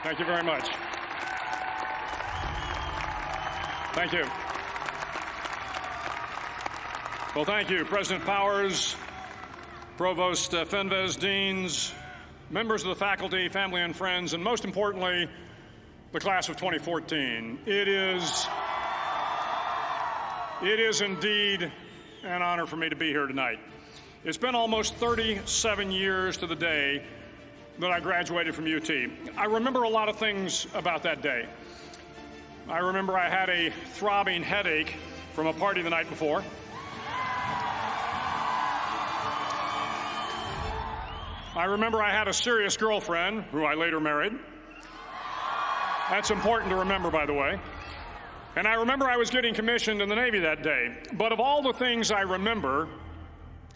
Thank you very much. Thank you. Well, thank you, President Powers, Provost Fenves, deans, members of the faculty, family and friends, and most importantly, the class of 2014. It is indeed an honor for me to be here tonight. It's been almost 37 years to the day that I graduated from UT. I remember a lot of things about that day. I remember I had a throbbing headache from a party the night before. I remember I had a serious girlfriend who I later married. That's important to remember, by the way. And I remember I was getting commissioned in the Navy that day. But of all the things I remember,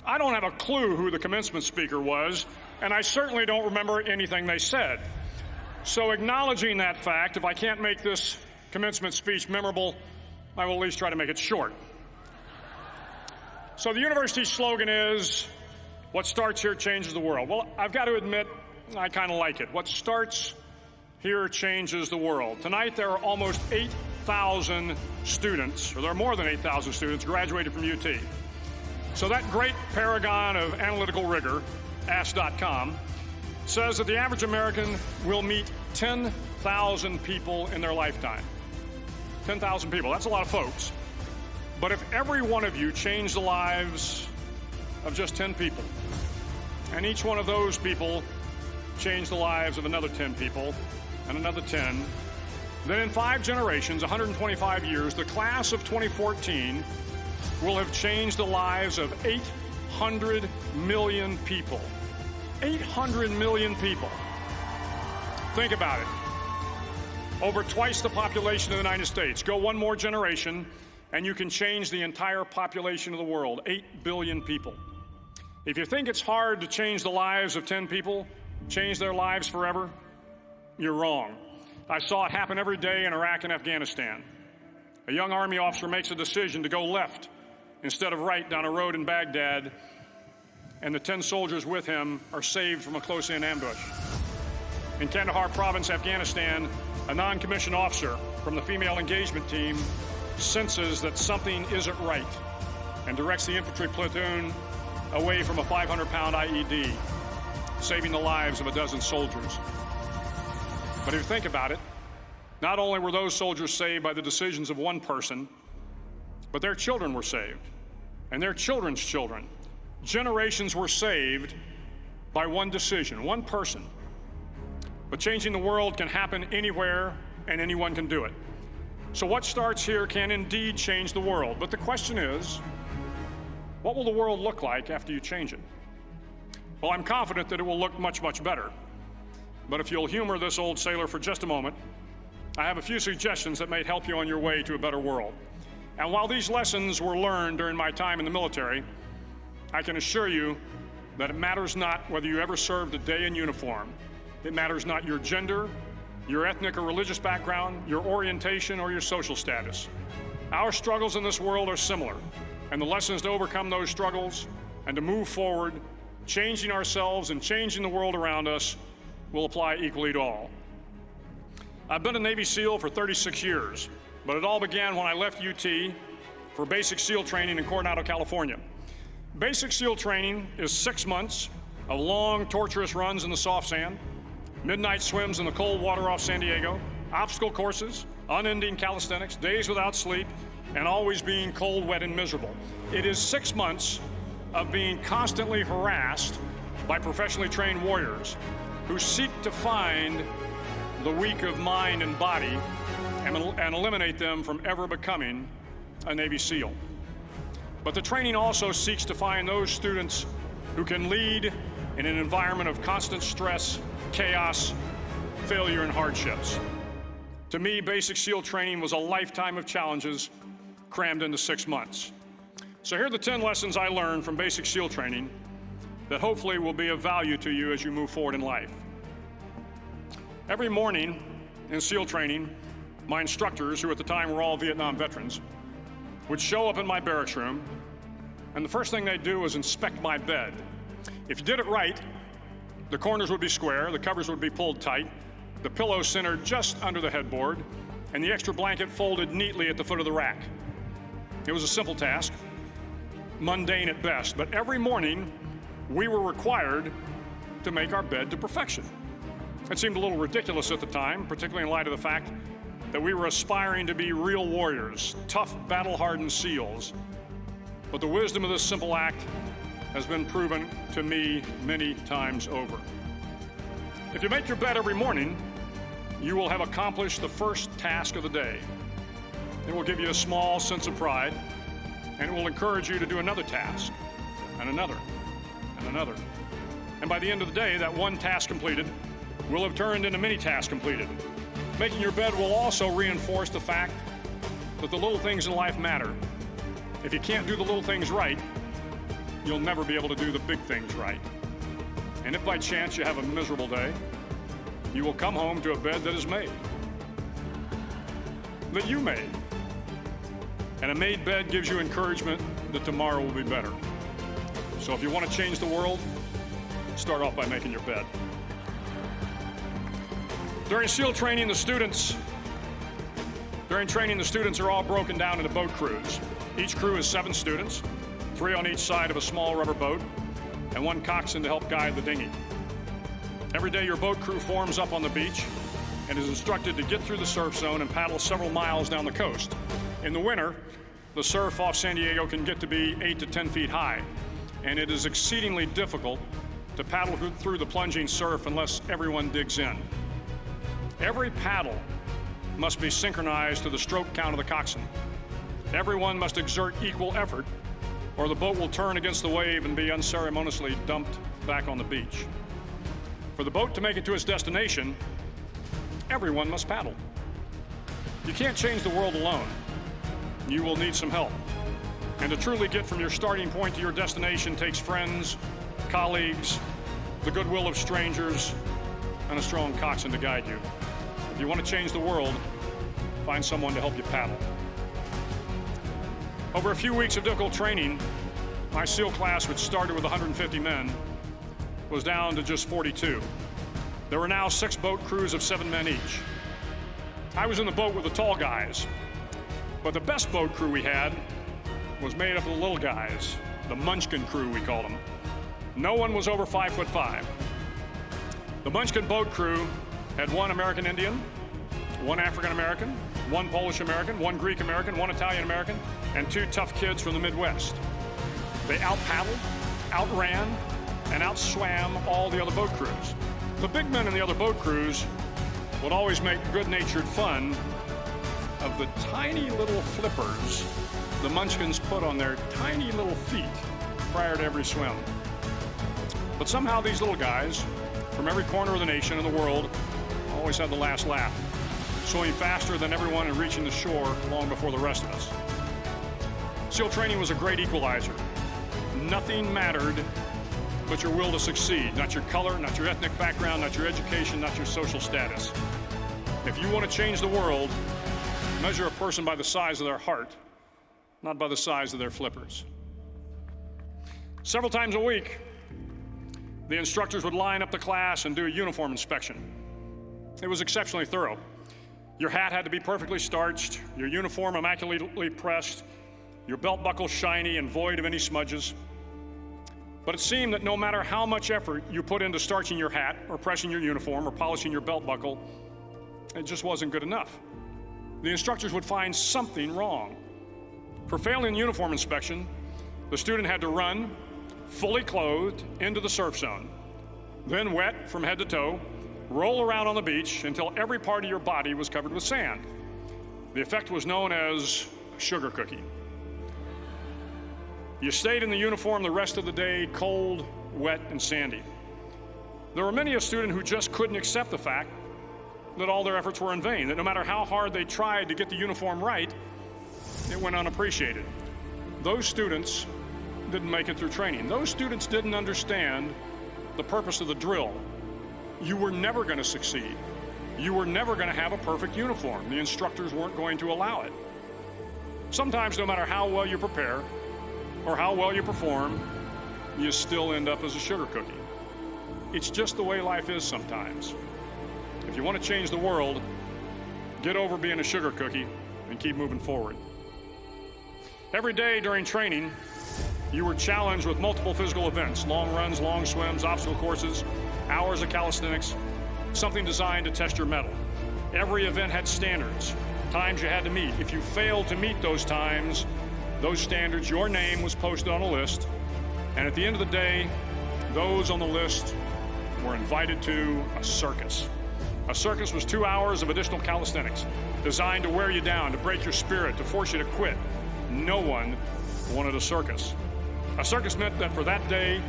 I don't have a clue who the commencement speaker was, and I certainly don't remember anything they said. So acknowledging that fact, if I can't make this commencement speech memorable, I will at least try to make it short. So the university's slogan is, what starts here changes the world. Well, I've got to admit, I kind of like it. What starts here changes the world. Tonight there are almost 8,000 students, or there are more than 8,000 students graduated from UT. So that great paragon of analytical rigor, Ask.com, says that the average American will meet 10,000 people in their lifetime. 10,000 people, that's a lot of folks. But if every one of you changed the lives of just 10 people, and each one of those people changed the lives of another 10 people, and another 10, then in 5 generations, 125 years, the class of 2014 will have changed the lives of 800 million people. 800 million people. Think about it. Over twice the population of the United States. Go one more generation, and you can change the entire population of the world. 8 billion people. If you think it's hard to change the lives of 10 people, change their lives forever, you're wrong. I saw it happen every day in Iraq and Afghanistan. A young Army officer makes a decision to go left instead of right down a road in Baghdad, and the 10 soldiers with him are saved from a close-in ambush. In Kandahar province, Afghanistan, a non-commissioned officer from the female engagement team senses that something isn't right and directs the infantry platoon away from a 500-pound IED, saving the lives of a dozen soldiers. But if you think about it, not only were those soldiers saved by the decisions of one person, but their children were saved, and their children's children. Generations were saved by one decision, one person. But changing the world can happen anywhere, and anyone can do it. So what starts here can indeed change the world. But the question is, what will the world look like after you change it? Well, I'm confident that it will look much, much better. But if you'll humor this old sailor for just a moment, I have a few suggestions that may help you on your way to a better world. And while these lessons were learned during my time in the military, I can assure you that it matters not whether you ever served a day in uniform. It matters not your gender, your ethnic or religious background, your orientation, or your social status. Our struggles in this world are similar, and the lessons to overcome those struggles and to move forward, changing ourselves and changing the world around us, will apply equally to all. I've been a Navy SEAL for 36 years, but it all began when I left UT for basic SEAL training in Coronado, California. Basic SEAL training is 6 months of long, torturous runs in the soft sand, midnight swims in the cold water off San Diego, obstacle courses, unending calisthenics, days without sleep, and always being cold, wet, and miserable. It is 6 months of being constantly harassed by professionally trained warriors who seek to find the weak of mind and body and eliminate them from ever becoming a Navy SEAL. But the training also seeks to find those students who can lead in an environment of constant stress, chaos, failure, and hardships. To me, basic SEAL training was a lifetime of challenges crammed into 6 months. So here are the 10 lessons I learned from basic SEAL training that hopefully will be of value to you as you move forward in life. Every morning in SEAL training, my instructors, who at the time were all Vietnam veterans, would show up in my barracks room, and the first thing they'd do was inspect my bed. If you did it right, the corners would be square, the covers would be pulled tight, the pillow centered just under the headboard, and the extra blanket folded neatly at the foot of the rack. It was a simple task, mundane at best, but every morning we were required to make our bed to perfection. It seemed a little ridiculous at the time, particularly in light of the fact that we were aspiring to be real warriors, tough, battle-hardened SEALs. But the wisdom of this simple act has been proven to me many times over. If you make your bed every morning, you will have accomplished the first task of the day. It will give you a small sense of pride, and it will encourage you to do another task, and another, and another. And by the end of the day, that one task completed will have turned into many tasks completed. Making your bed will also reinforce the fact that the little things in life matter. If you can't do the little things right, you'll never be able to do the big things right. And if by chance you have a miserable day, you will come home to a bed that is made, that you made. And a made bed gives you encouragement that tomorrow will be better. So if you want to change the world, start off by making your bed. During SEAL training, the students are all broken down into boat crews. Each crew is 7 students, 3 on each side of a small rubber boat, and 1 coxswain to help guide the dinghy. Every day, your boat crew forms up on the beach and is instructed to get through the surf zone and paddle several miles down the coast. In the winter, the surf off San Diego can get to be 8 to 10 feet high, and it is exceedingly difficult to paddle through the plunging surf unless everyone digs in. Every paddle must be synchronized to the stroke count of the coxswain. Everyone must exert equal effort, or the boat will turn against the wave and be unceremoniously dumped back on the beach. For the boat to make it to its destination, everyone must paddle. You can't change the world alone. You will need some help. And to truly get from your starting point to your destination takes friends, colleagues, the goodwill of strangers, and a strong coxswain to guide you. If you want to change the world, find someone to help you paddle. Over a few weeks of difficult training, my SEAL class, which started with 150 men, was down to just 42. There were now 6 boat crews of 7 men each. I was in the boat with the tall guys, but the best boat crew we had was made up of the little guys, the Munchkin crew, we called them. No one was over 5'5". The Munchkin boat crew had 1 American Indian, 1 African American, 1 Polish American, 1 Greek American, 1 Italian American, and 2 tough kids from the Midwest. They out-paddled, outran, and outswam all the other boat crews. The big men in the other boat crews would always make good-natured fun of the tiny little flippers the Munchkins put on their tiny little feet prior to every swim. But somehow these little guys from every corner of the nation and the world always had the last laugh, swimming faster than everyone and reaching the shore long before the rest of us. SEAL training was a great equalizer. Nothing mattered but your will to succeed, not your color, not your ethnic background, not your education, not your social status. If you want to change the world, measure a person by the size of their heart, not by the size of their flippers. Several times a week, the instructors would line up the class and do a uniform inspection. It was exceptionally thorough. Your hat had to be perfectly starched, your uniform immaculately pressed, your belt buckle shiny and void of any smudges. But it seemed that no matter how much effort you put into starching your hat or pressing your uniform or polishing your belt buckle, it just wasn't good enough. The instructors would find something wrong. For failing the uniform inspection, the student had to run, fully clothed, into the surf zone, then wet from head to toe, roll around on the beach until every part of your body was covered with sand. The effect was known as sugar cookie. You stayed in the uniform the rest of the day, cold, wet, and sandy. There were many a student who just couldn't accept the fact that all their efforts were in vain, that no matter how hard they tried to get the uniform right, it went unappreciated. Those students didn't make it through training. Those students didn't understand the purpose of the drill. You were never going to succeed. You were never going to have a perfect uniform. The instructors weren't going to allow it. Sometimes, no matter how well you prepare or how well you perform, you still end up as a sugar cookie. It's just the way life is sometimes. If you want to change the world, get over being a sugar cookie and keep moving forward. Every day during training, you were challenged with multiple physical events: long runs, long swims, obstacle courses, hours of calisthenics, something designed to test your mettle. Every event had standards, times you had to meet. If you failed to meet those times, those standards, your name was posted on a list, and at the end of the day, those on the list were invited to a circus. A circus was 2 hours of additional calisthenics, designed to wear you down, to break your spirit, to force you to quit. No one wanted a circus. A circus meant that for that day,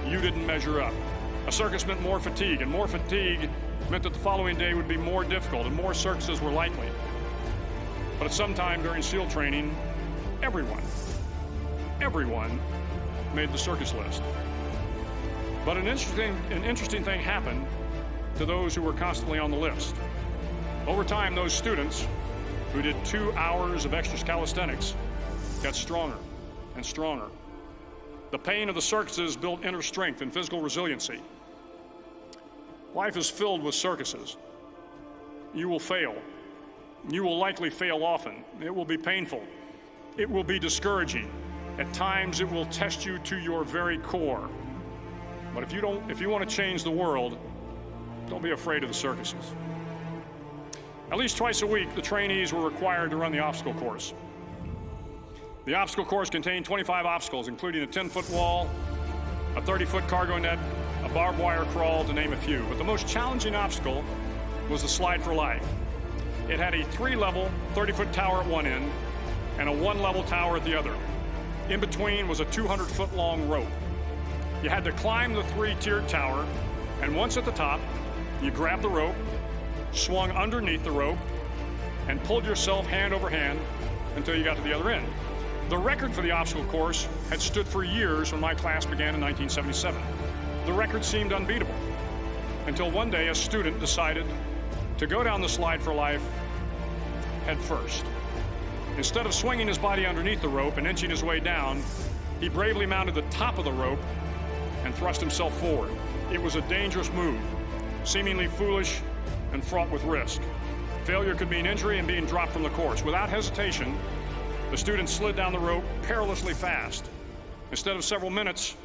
you didn't measure up. A circus meant more fatigue, and more fatigue meant that the following day would be more difficult and more circuses were likely. But at some time during SEAL training, everyone made the circus list. But an interesting thing happened to those who were constantly on the list. Over time, those students who did 2 hours of extra calisthenics got stronger and stronger. The pain of the circuses built inner strength and physical resiliency. Life is filled with circuses. You will fail. You will likely fail often. It will be painful. It will be discouraging. At times, it will test you to your very core. But if you want to change the world, don't be afraid of the circuses. At least twice a week, the trainees were required to run the obstacle course. The obstacle course contained 25 obstacles, including a 10-foot wall, a 30-foot cargo net, a barbed wire crawl, to name a few. But the most challenging obstacle was the slide for life. It had a 3-level, 30-foot tower at one end and a 1-level tower at the other. In between was a 200-foot long rope. You had to climb the 3-tiered tower, and once at the top, you grabbed the rope, swung underneath the rope, and pulled yourself hand over hand until you got to the other end. The record for the obstacle course had stood for years when my class began in 1977. The record seemed unbeatable until one day a student decided to go down the slide for life head first. Instead of swinging his body underneath the rope and inching his way down, he bravely mounted the top of the rope and thrust himself forward. It was a dangerous move, seemingly foolish and fraught with risk. Failure could mean injury and being dropped from the course. Without hesitation, the student slid down the rope perilously fast. Instead of several minutes,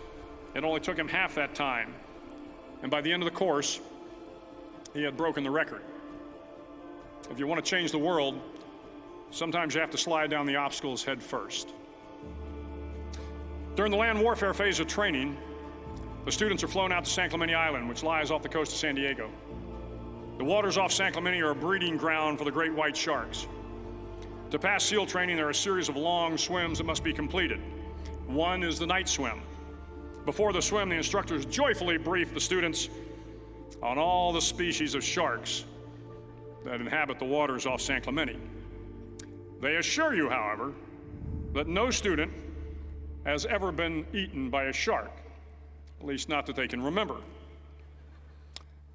it only took him half that time. And by the end of the course, he had broken the record. If you want to change the world, sometimes you have to slide down the obstacles head first. During the land warfare phase of training, the students are flown out to San Clemente Island, which lies off the coast of San Diego. The waters off San Clemente are a breeding ground for the great white sharks. To pass SEAL training, there are a series of long swims that must be completed. One is the night swim. Before the swim, the instructors joyfully brief the students on all the species of sharks that inhabit the waters off San Clemente. They assure you, however, that no student has ever been eaten by a shark, at least not that they can remember.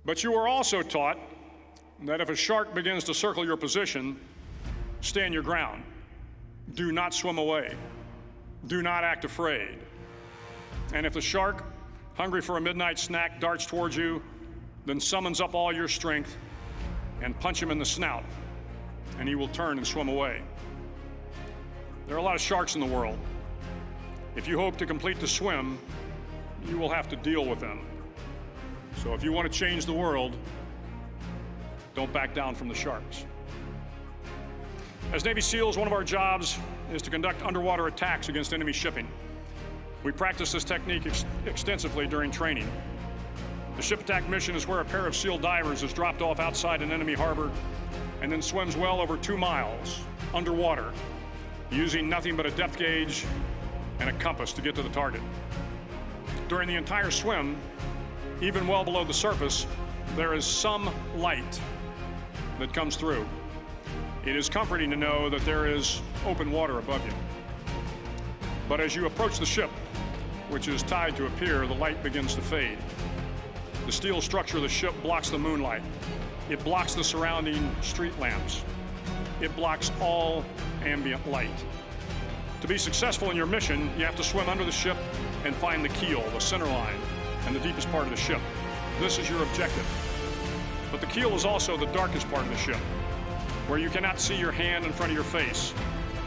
But you are also taught that if a shark begins to circle your position, stand your ground. Do not swim away. Do not act afraid. And if the shark, hungry for a midnight snack, darts towards you, then summons up all your strength and punch him in the snout, and he will turn and swim away. There are a lot of sharks in the world. If you hope to complete the swim, you will have to deal with them. So if you want to change the world, don't back down from the sharks. As Navy SEALs, one of our jobs is to conduct underwater attacks against enemy shipping. We practice this technique extensively during training. The ship attack mission is where a pair of SEAL divers is dropped off outside an enemy harbor and then swims well over 2 miles underwater, using nothing but a depth gauge and a compass to get to the target. During the entire swim, even well below the surface, there is some light that comes through. It is comforting to know that there is open water above you. But as you approach the ship, which is tied to a pier, the light begins to fade. The steel structure of the ship blocks the moonlight. It blocks the surrounding street lamps. It blocks all ambient light. To be successful in your mission, you have to swim under the ship and find the keel, the center line, and the deepest part of the ship. This is your objective. But the keel is also the darkest part of the ship, where you cannot see your hand in front of your face,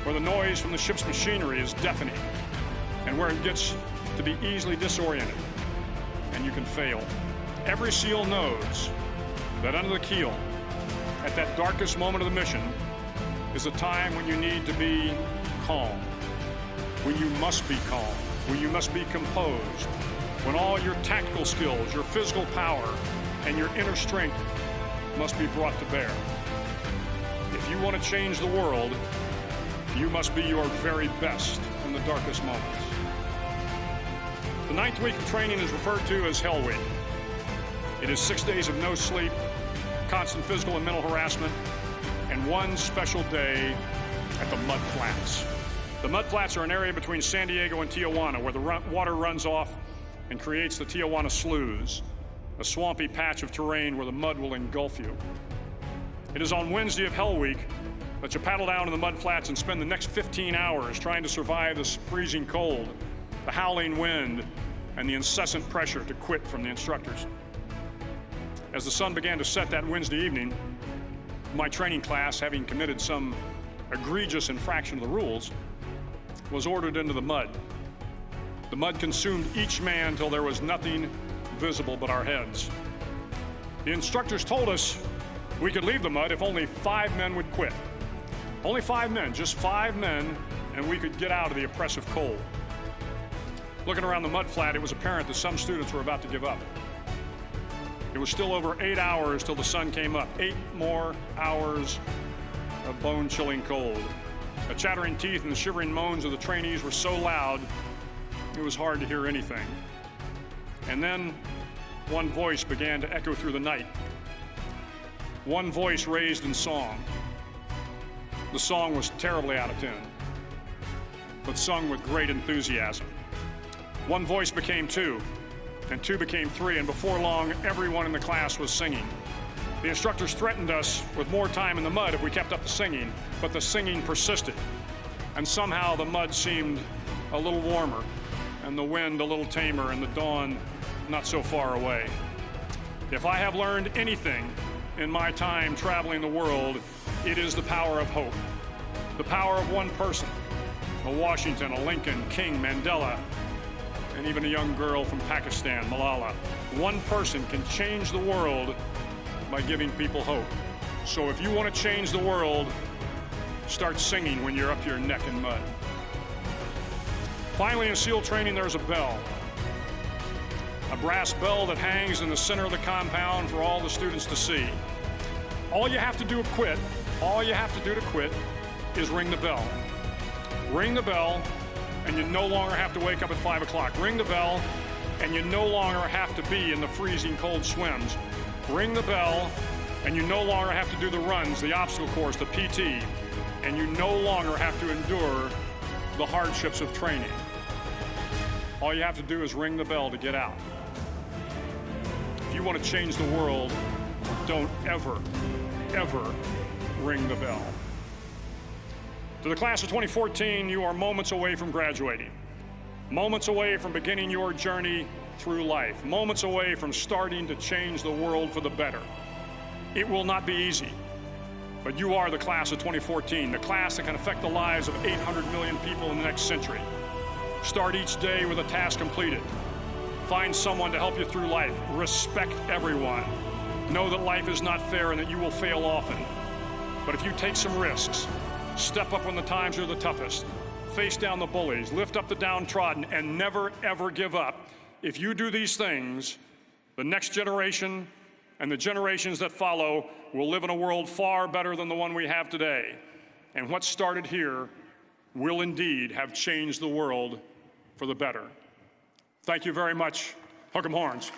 where the noise from the ship's machinery is deafening, and where it gets to be easily disoriented, and you can fail. Every SEAL knows that under the keel, at that darkest moment of the mission, is a time when you need to be calm, when you must be calm, when you must be composed, when all your tactical skills, your physical power, and your inner strength must be brought to bear. If you want to change the world, you must be your very best in the darkest moments. The 9th week of training is referred to as Hell Week. It is 6 days of no sleep, constant physical and mental harassment, and one special day at the Mud Flats. The Mud Flats are an area between San Diego and Tijuana where the water runs off and creates the Tijuana Sloughs, a swampy patch of terrain where the mud will engulf you. It is on Wednesday of Hell Week that you paddle down to the Mud Flats and spend the next 15 hours trying to survive this freezing cold, the howling wind, and the incessant pressure to quit from the instructors. As the sun began to set that Wednesday evening, my training class, having committed some egregious infraction of the rules, was ordered into the mud. The mud consumed each man till there was nothing visible but our heads. The instructors told us we could leave the mud if only 5 men would quit. Only 5 men, just 5 men, and we could get out of the oppressive cold. Looking around the mud flat, it was apparent that some students were about to give up. It was still over 8 hours till the sun came up. 8 more hours of bone-chilling cold. The chattering teeth and the shivering moans of the trainees were so loud, it was hard to hear anything. And then one voice began to echo through the night. One voice raised in song. The song was terribly out of tune, but sung with great enthusiasm. One voice became 2, and 2 became 3, and before long, everyone in the class was singing. The instructors threatened us with more time in the mud if we kept up the singing, but the singing persisted, and somehow the mud seemed a little warmer, and the wind a little tamer, and the dawn not so far away. If I have learned anything in my time traveling the world, it is the power of hope. The power of one person, a Washington, a Lincoln, King, Mandela, and even a young girl from Pakistan, Malala. One person can change the world by giving people hope. So if you want to change the world, start singing when you're up to your neck in mud. Finally, in SEAL training, there's a bell. A brass bell that hangs in the center of the compound for all the students to see. All you have to do to quit, is ring the bell. Ring the bell, and you no longer have to wake up at 5 o'clock. Ring the bell, and you no longer have to be in the freezing cold swims. Ring the bell, and you no longer have to do the runs, the obstacle course, the PT, and you no longer have to endure the hardships of training. All you have to do is ring the bell to get out. If you want to change the world, don't ever, ever ring the bell. To the class of 2014, you are moments away from graduating, moments away from beginning your journey through life, moments away from starting to change the world for the better. It will not be easy, but you are the class of 2014, the class that can affect the lives of 800 million people in the next century. Start each day with a task completed. Find someone to help you through life. Respect everyone. Know that life is not fair and that you will fail often. But if you take some risks, step up when the times are the toughest, face down the bullies, lift up the downtrodden, and never, ever give up. If you do these things, the next generation and the generations that follow will live in a world far better than the one we have today. And what started here will indeed have changed the world for the better. Thank you very much. Hook 'em horns.